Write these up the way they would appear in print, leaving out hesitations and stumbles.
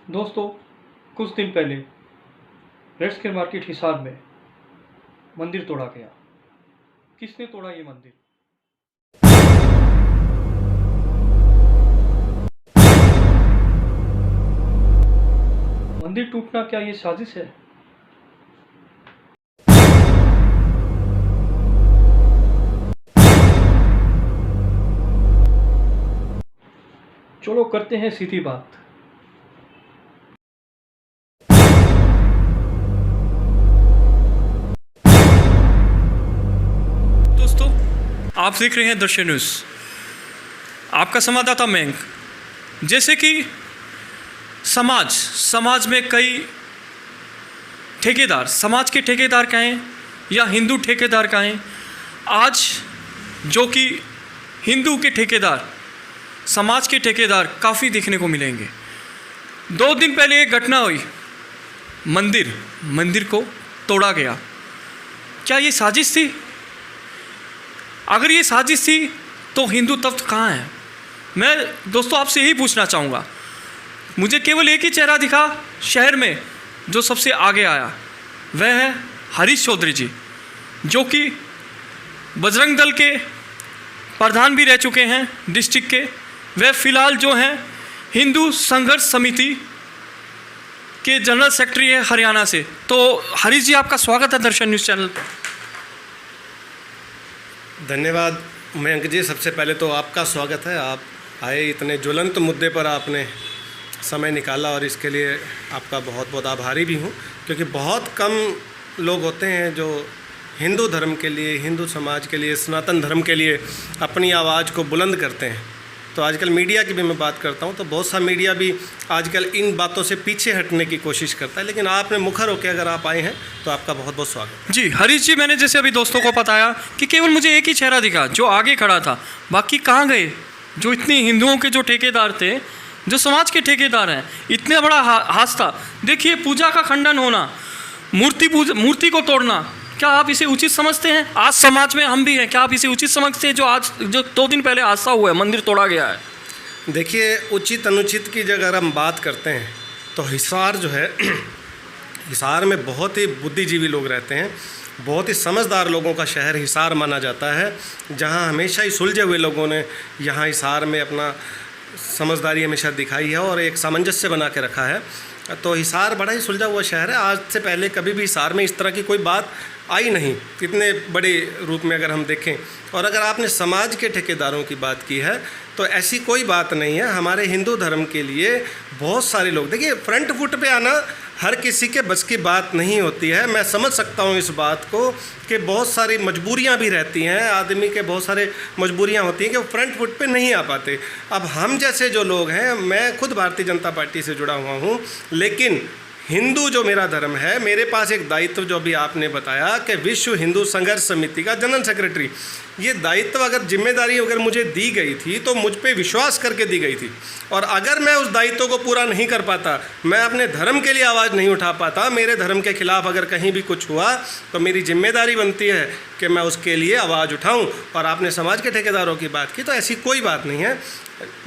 दोस्तों, कुछ दिन पहले रेड स्क्वायर मार्केट हिसार में मंदिर तोड़ा गया। किसने तोड़ा ये मंदिर? मंदिर टूटना क्या ये साजिश है? चलो करते हैं सीधी बात। दोस्तों, आप देख रहे हैं दर्शन न्यूज़। आपका संवाददाता मयंक। जैसे कि समाज में कई ठेकेदार, समाज के ठेकेदार कहें या हिंदू ठेकेदार कहें, आज जो कि हिंदू के ठेकेदार, समाज के ठेकेदार काफ़ी देखने को मिलेंगे। 2 दिन पहले एक घटना हुई, मंदिर को तोड़ा गया। क्या ये साजिश थी? अगर ये साजिश थी तो हिंदू तत्व कहाँ है? मैं दोस्तों आपसे यही पूछना चाहूँगा। मुझे केवल एक ही चेहरा दिखा शहर में जो सबसे आगे आया, वह है हरीश चौधरी जी, जो कि बजरंग दल के प्रधान भी रह चुके हैं डिस्ट्रिक्ट के। वह फिलहाल जो हैं हिंदू संघर्ष समिति के जनरल सेक्रेटरी है हरियाणा से। तो हरीश जी, आपका स्वागत है दर्शन न्यूज़ चैनल पर। धन्यवाद मयंक जी, सबसे पहले तो आपका स्वागत है। आप आए, इतने ज्वलंत मुद्दे पर आपने समय निकाला और इसके लिए आपका बहुत बहुत आभारी भी हूँ, क्योंकि बहुत कम लोग होते हैं जो हिंदू धर्म के लिए, हिंदू समाज के लिए, सनातन धर्म के लिए अपनी आवाज़ को बुलंद करते हैं। तो आजकल मीडिया की भी मैं बात करता हूँ तो बहुत सा मीडिया भी आजकल इन बातों से पीछे हटने की कोशिश करता है, लेकिन आपने मुखर होकर अगर आप आए हैं तो आपका बहुत बहुत स्वागत। जी हरीश जी, मैंने जैसे अभी दोस्तों को बताया कि केवल मुझे एक ही चेहरा दिखा जो आगे खड़ा था, बाकी कहाँ गए? जो इतने हिंदुओं के जो ठेकेदार थे, जो समाज के ठेकेदार हैं, इतने बड़ा हादसा। देखिए, पूजा का खंडन होना, मूर्ति को तोड़ना, क्या आप इसे उचित समझते हैं? आज समाज में हम भी हैं, क्या आप इसे उचित समझते हैं जो 2 दिन पहले हादसा हुआ है, मंदिर तोड़ा गया है? देखिए, उचित अनुचित की जगह अगर हम बात करते हैं तो हिसार जो है, हिसार में बहुत ही बुद्धिजीवी लोग रहते हैं, बहुत ही समझदार लोगों का शहर हिसार माना जाता है, जहां हमेशा ही सुलझे हुए लोगों ने यहाँ हिसार में अपना समझदारी हमेशा दिखाई है और एक सामंजस्य बना के रखा है। तो हिसार बड़ा ही सुलझा हुआ शहर है। आज से पहले कभी भी हिसार में इस तरह की कोई बात आई नहीं, इतने बड़े रूप में अगर हम देखें। और अगर आपने समाज के ठेकेदारों की बात की है तो ऐसी कोई बात नहीं है। हमारे हिंदू धर्म के लिए बहुत सारे लोग, देखिए, फ्रंट फुट पे आना हर किसी के बस की बात नहीं होती है। मैं समझ सकता हूँ इस बात को कि बहुत सारी मजबूरियाँ भी रहती हैं, आदमी के बहुत सारे मजबूरियाँ होती हैं कि वो फ्रंट फुट पे नहीं आ पाते। अब हम जैसे जो लोग हैं, मैं खुद भारतीय जनता पार्टी से जुड़ा हुआ हूँ, लेकिन हिंदू जो मेरा धर्म है, मेरे पास एक दायित्व जो अभी आपने बताया कि विश्व हिंदू संघर्ष समिति का जनरल सेक्रेटरी, ये दायित्व अगर जिम्मेदारी अगर मुझे दी गई थी तो मुझ पे विश्वास करके दी गई थी, और अगर मैं उस दायित्व को पूरा नहीं कर पाता, मैं अपने धर्म के लिए आवाज़ नहीं उठा पाता, मेरे धर्म के खिलाफ अगर कहीं भी कुछ हुआ तो मेरी जिम्मेदारी बनती है कि मैं उसके लिए आवाज़ उठाऊँ। और आपने समाज के ठेकेदारों की बात की तो ऐसी कोई बात नहीं है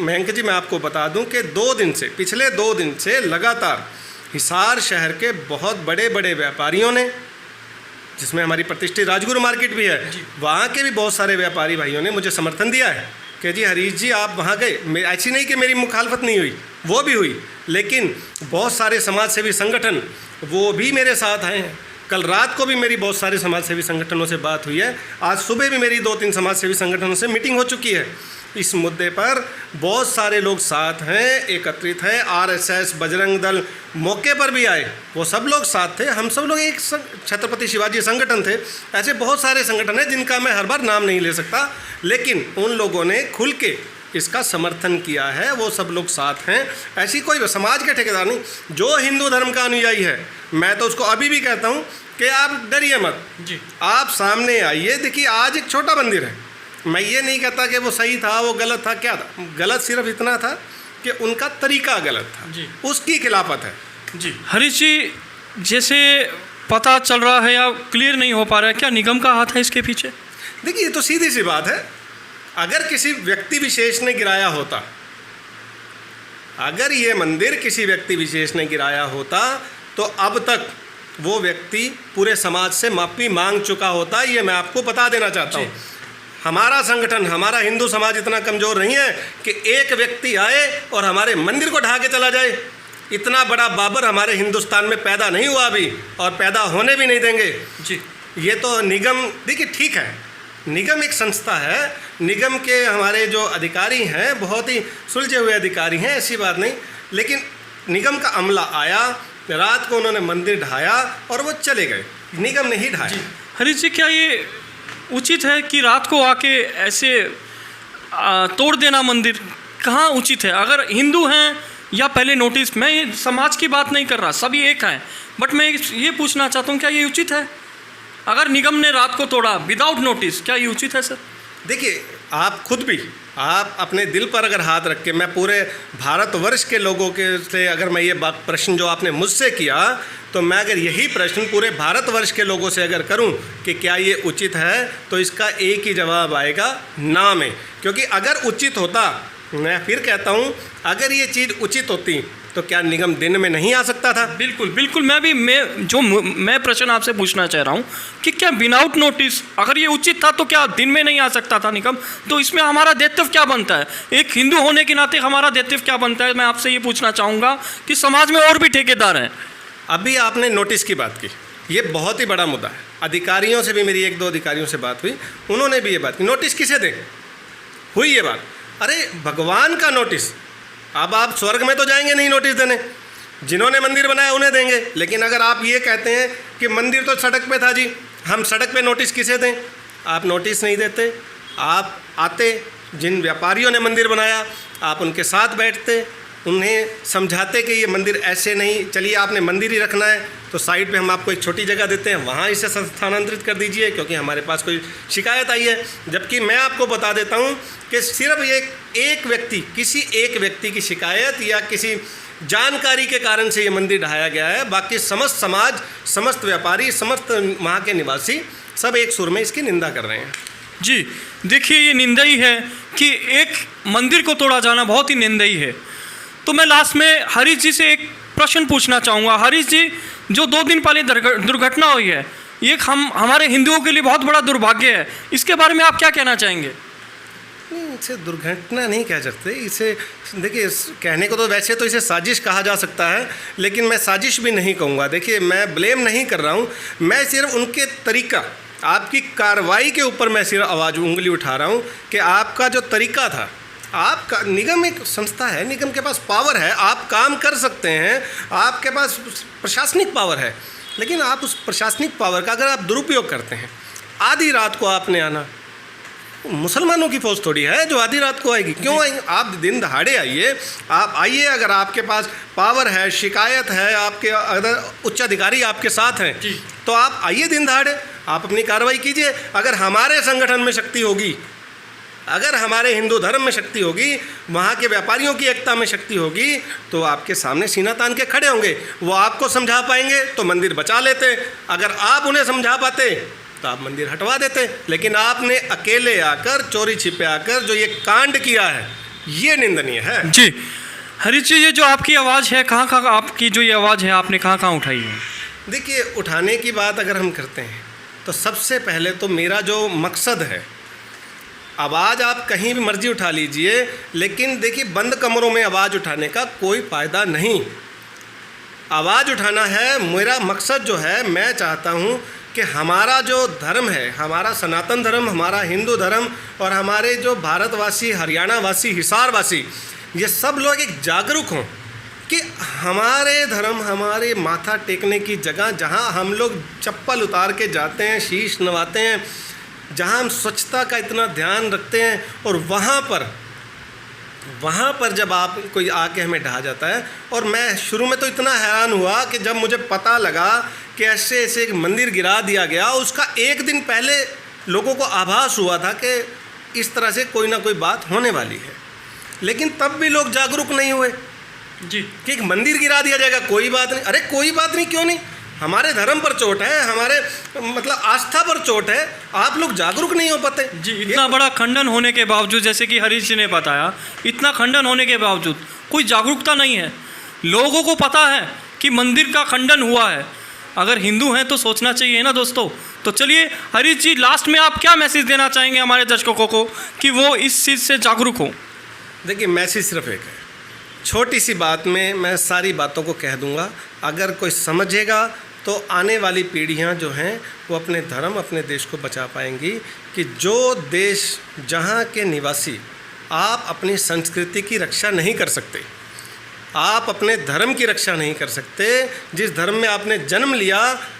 मयंक जी। मैं आपको बता दूँ कि पिछले 2 दिन से लगातार हिसार शहर के बहुत बड़े बड़े व्यापारियों ने, जिसमें हमारी प्रतिष्ठित राजगुरु मार्केट भी है, वहाँ के भी बहुत सारे व्यापारी भाइयों ने मुझे समर्थन दिया है कि जी हरीश जी आप वहाँ गए। ऐसी नहीं कि मेरी मुखालफत नहीं हुई, वो भी हुई, लेकिन बहुत सारे समाज सेवी संगठन वो भी मेरे साथ आए हैं। कल रात को भी मेरी बहुत सारे समाज सेवी संगठनों से बात हुई है, आज सुबह भी मेरी 2-3 समाज सेवी संगठनों से मीटिंग हो चुकी है। इस मुद्दे पर बहुत सारे लोग साथ हैं, एकत्रित हैं। आरएसएस, बजरंग दल मौके पर भी आए, वो सब लोग साथ थे। हम सब लोग एक छत्रपति शिवाजी संगठन थे। ऐसे बहुत सारे संगठन हैं जिनका मैं हर बार नाम नहीं ले सकता, लेकिन उन लोगों ने खुल के इसका समर्थन किया है, वो सब लोग साथ हैं। ऐसी कोई समाज के ठेकेदार नहीं। जो हिंदू धर्म का अनुयायी है, मैं तो उसको अभी भी कहता हूँ कि आप डरिए मत जी, आप सामने आइए। देखिए, आज एक छोटा मंदिर है, मैं ये नहीं कहता कि वो सही था, वो गलत था। क्या था? गलत सिर्फ इतना था कि उनका तरीका गलत था जी, उसकी खिलाफत है जी। हरीश जी, जैसे पता चल रहा है या क्लियर नहीं हो पा रहा है, क्या निगम का हाथ है इसके पीछे? देखिए, ये तो सीधी सी बात है। अगर किसी व्यक्ति विशेष ने गिराया होता अगर ये मंदिर किसी व्यक्ति विशेष ने गिराया होता तो अब तक वो व्यक्ति पूरे समाज से माफ़ी मांग चुका होता। ये मैं आपको बता देना चाहता हूँ। हमारा संगठन, हमारा हिंदू समाज इतना कमज़ोर नहीं है कि एक व्यक्ति आए और हमारे मंदिर को ढहा के चला जाए। इतना बड़ा बाबर हमारे हिंदुस्तान में पैदा नहीं हुआ अभी, और पैदा होने भी नहीं देंगे जी। ये तो निगम, देखिए ठीक है, निगम एक संस्था है, निगम के हमारे जो अधिकारी हैं बहुत ही सुलझे हुए अधिकारी हैं, ऐसी बात नहीं, लेकिन निगम का अमला आया, रात को उन्होंने मंदिर ढाया और वो चले गए, निगम ने ही ढाया। हरीश जी, क्या ये उचित है कि रात को आके ऐसे तोड़ देना मंदिर? कहाँ उचित है? अगर हिंदू हैं या पहले नोटिस, मैं ये समाज की बात नहीं कर रहा, सभी एक हैं, बट मैं ये पूछना चाहता हूँ क्या ये उचित है? अगर निगम ने रात को तोड़ा विदाउट नोटिस, क्या ये उचित है सर? देखिए, आप खुद भी, आप अपने दिल पर अगर हाथ रख के, मैं पूरे भारतवर्ष के लोगों के से अगर मैं ये प्रश्न जो आपने मुझसे किया, तो मैं अगर यही प्रश्न पूरे भारतवर्ष के लोगों से अगर करूं कि क्या ये उचित है, तो इसका एक ही जवाब आएगा, ना में। क्योंकि अगर उचित होता, मैं फिर कहता हूं, अगर ये चीज़ उचित होती तो क्या निगम दिन में नहीं आ सकता था? बिल्कुल बिल्कुल। मैं प्रश्न आपसे पूछना चाह रहा हूँ कि क्या विदाउट नोटिस अगर ये उचित था तो क्या दिन में नहीं आ सकता था निगम? तो इसमें हमारा दायित्व क्या बनता है? एक हिंदू होने के नाते हमारा दायित्व क्या बनता है? मैं आपसे ये पूछना चाहूँगा कि समाज में और भी ठेकेदार हैं। अभी आपने नोटिस की बात की, ये बहुत ही बड़ा मुद्दा है। अधिकारियों से भी मेरी 1-2 अधिकारियों से बात हुई, उन्होंने भी ये बात की, नोटिस किसे दें? हुई ये बात, अरे भगवान का नोटिस, अब आप स्वर्ग में तो जाएंगे नहीं नोटिस देने, जिन्होंने मंदिर बनाया उन्हें देंगे। लेकिन अगर आप ये कहते हैं कि मंदिर तो सड़क पे था जी, हम सड़क पे नोटिस किसे दें? आप नोटिस नहीं देते, आप आते, जिन व्यापारियों ने मंदिर बनाया आप उनके साथ बैठते, उन्हें समझाते कि ये मंदिर ऐसे नहीं, चलिए आपने मंदिर ही रखना है तो साइड पे हम आपको एक छोटी जगह देते हैं, वहाँ इसे स्थानांतरित कर दीजिए क्योंकि हमारे पास कोई शिकायत आई है। जबकि मैं आपको बता देता हूँ कि सिर्फ एक व्यक्ति, किसी एक व्यक्ति की शिकायत या किसी जानकारी के कारण से ये मंदिर ढहाया गया है, बाकी समस्त समाज, समस्त व्यापारी, समस्त वहाँ के निवासी सब एक सुर में इसकी निंदा कर रहे हैं। जी देखिए, ये निंदनीय है कि एक मंदिर को तोड़ा जाना बहुत ही निंदनीय है। तो मैं लास्ट में हरीश जी से एक प्रश्न पूछना चाहूँगा। हरीश जी, जो 2 दिन पहले दुर्घटना हुई है, ये हमारे हिंदुओं के लिए बहुत बड़ा दुर्भाग्य है, इसके बारे में आप क्या कहना चाहेंगे? नहीं, इसे दुर्घटना नहीं कह सकते, इसे देखिए, कहने को तो वैसे तो इसे साजिश कहा जा सकता है, लेकिन मैं साजिश भी नहीं कहूँगा। देखिए, मैं ब्लेम नहीं कर रहा हूँ, मैं सिर्फ उनके तरीका, आपकी कार्रवाई के ऊपर मैं सिर्फ उंगली उठा रहा हूँ कि आपका जो तरीका था, आपका, निगम एक संस्था है, निगम के पास पावर है, आप काम कर सकते हैं, आपके पास प्रशासनिक पावर है, लेकिन आप उस प्रशासनिक पावर का अगर आप दुरुपयोग करते हैं, आधी रात को आपने आना, मुसलमानों की फौज थोड़ी है जो आधी रात को आएगी, क्यों आएंगे? आप दिन दहाड़े आइए, आप आइए, अगर आपके पास पावर है, शिकायत है, आपके अगर उच्च अधिकारी आपके साथ हैं तो आप आइए दिन दहाड़े, आप अपनी कार्रवाई कीजिए। अगर हमारे संगठन में शक्ति होगी, अगर हमारे हिंदू धर्म में शक्ति होगी, वहाँ के व्यापारियों की एकता में शक्ति होगी, तो आपके सामने सीना तान के खड़े होंगे, वो आपको समझा पाएंगे तो मंदिर बचा लेते, अगर आप उन्हें समझा पाते तो आप मंदिर हटवा देते। लेकिन आपने अकेले आकर, चोरी छिपे आकर जो ये कांड किया है, ये निंदनीय है। जी हरीश जी, ये जो आपकी आवाज़ है, कहाँ कहाँ आपकी जो ये आवाज़ है आपने कहाँ उठाई है? देखिए, उठाने की बात अगर हम करते हैं तो सबसे पहले तो मेरा जो मकसद है, आवाज़ आप कहीं भी मर्जी उठा लीजिए, लेकिन देखिए, बंद कमरों में आवाज़ उठाने का कोई फ़ायदा नहीं। आवाज़ उठाना है, मेरा मकसद जो है, मैं चाहता हूँ कि हमारा जो धर्म है, हमारा सनातन धर्म, हमारा हिंदू धर्म और हमारे जो भारतवासी, हरियाणा वासी, हिसार वासी, ये सब लोग एक जागरूक हों कि हमारे धर्म, हमारे माथा टेकने की जगह, जहाँ हम लोग चप्पल उतार के जाते हैं, शीश नवाते हैं, जहाँ हम स्वच्छता का इतना ध्यान रखते हैं, और वहाँ पर जब आप कोई आके हमें ढहा जाता है। और मैं शुरू में तो इतना हैरान हुआ कि जब मुझे पता लगा कि ऐसे ऐसे एक मंदिर गिरा दिया गया, उसका 1 दिन पहले लोगों को आभास हुआ था कि इस तरह से कोई ना कोई बात होने वाली है, लेकिन तब भी लोग जागरूक नहीं हुए जी कि एक मंदिर गिरा दिया जाएगा, कोई बात नहीं। अरे कोई बात नहीं, क्यों नहीं? हमारे धर्म पर चोट है, हमारे मतलब आस्था पर चोट है, आप लोग जागरूक नहीं हो पाते जी। इतना बड़ा खंडन होने के बावजूद, जैसे कि हरीश जी ने बताया, इतना खंडन होने के बावजूद कोई जागरूकता नहीं है। लोगों को पता है कि मंदिर का खंडन हुआ है, अगर हिंदू हैं तो सोचना चाहिए ना दोस्तों। तो चलिए हरीश जी, लास्ट में आप क्या मैसेज देना चाहेंगे हमारे दर्शकों को कि वो इस चीज़ से जागरूक हो? देखिए, मैसेज सिर्फ एक है, छोटी सी बात में मैं सारी बातों को कह दूंगा। अगर कोई समझेगा तो आने वाली पीढ़ियां जो हैं वो अपने धर्म, अपने देश को बचा पाएंगी। कि जो देश जहां के निवासी आप अपनी संस्कृति की रक्षा नहीं कर सकते, आप अपने धर्म की रक्षा नहीं कर सकते, जिस धर्म में आपने जन्म लिया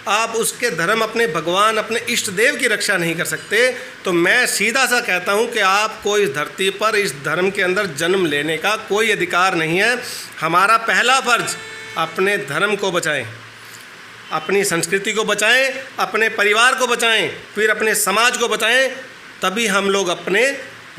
आप उसके धर्म, अपने भगवान, अपने इष्ट देव की रक्षा नहीं कर सकते, तो मैं सीधा सा कहता हूं कि आपको इस धरती पर इस धर्म के अंदर जन्म लेने का कोई अधिकार नहीं है। हमारा पहला फर्ज, अपने धर्म को बचाएं, अपनी संस्कृति को बचाएं, अपने परिवार को बचाएं, फिर अपने समाज को बचाएं, तभी हम लोग अपने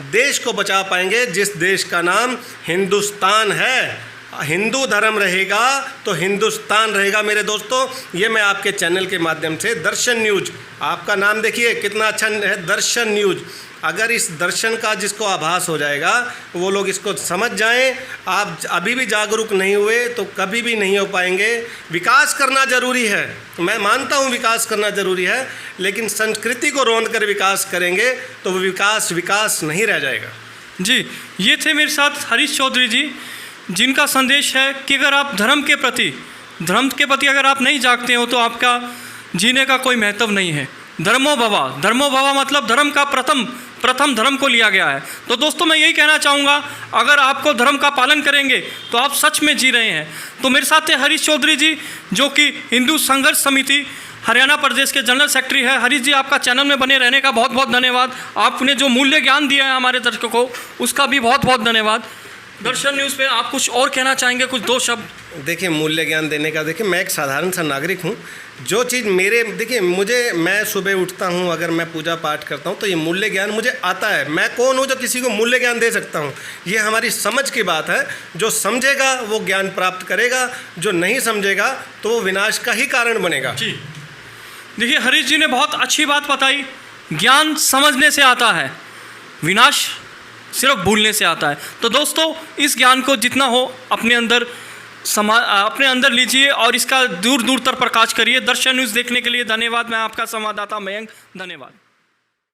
देश को बचा पाएंगे, जिस देश का नाम हिंदुस्तान है। हिंदू धर्म रहेगा तो हिंदुस्तान रहेगा मेरे दोस्तों। ये मैं आपके चैनल के माध्यम से, दर्शन न्यूज, आपका नाम देखिए कितना अच्छा है, दर्शन न्यूज। अगर इस दर्शन का जिसको आभास हो जाएगा वो लोग इसको समझ जाएं। आप अभी भी जागरूक नहीं हुए तो कभी भी नहीं हो पाएंगे। विकास करना ज़रूरी है, मैं मानता हूँ विकास करना ज़रूरी है, लेकिन संस्कृति को रोंद कर विकास करेंगे तो वो विकास नहीं रह जाएगा। जी, ये थे मेरे साथ हरीश चौधरी जी, जिनका संदेश है कि अगर आप धर्म के प्रति अगर आप नहीं जागते हो तो आपका जीने का कोई महत्व नहीं है। धर्मो भवा मतलब धर्म का प्रथम धर्म को लिया गया है। तो दोस्तों मैं यही कहना चाहूँगा, अगर आपको धर्म का पालन करेंगे तो आप सच में जी रहे हैं। तो मेरे साथ थे हरीश चौधरी जी, जो कि हिंदू संघर्ष समिति हरियाणा प्रदेश के जनरल सेक्रेटरी है। हरीश जी, आपका चैनल में बने रहने का बहुत बहुत धन्यवाद। आपने जो मूल्य ज्ञान दिया है हमारे दर्शकों को, उसका भी बहुत बहुत धन्यवाद। दर्शन न्यूज़ पे आप कुछ और कहना चाहेंगे, कुछ दो शब्द? देखिए, मूल्य ज्ञान देने का, देखिए मैं एक साधारण सा नागरिक हूँ। जो चीज़ देखिए मैं सुबह उठता हूँ, अगर मैं पूजा पाठ करता हूँ तो ये मूल्य ज्ञान मुझे आता है। मैं कौन हूँ जो किसी को मूल्य ज्ञान दे सकता हूँ? ये हमारी समझ की बात है। जो समझेगा वो ज्ञान प्राप्त करेगा, जो नहीं समझेगा तो वो विनाश का ही कारण बनेगा। जी, देखिए हरीश जी ने बहुत अच्छी बात बताई। ज्ञान समझने से आता है, विनाश सिर्फ भूलने से आता है। तो दोस्तों, इस ज्ञान को जितना हो अपने अंदर लीजिए और इसका दूर दूर तक प्रकाश करिए। दर्शन न्यूज़ देखने के लिए धन्यवाद। मैं आपका संवाददाता मयंक, धन्यवाद।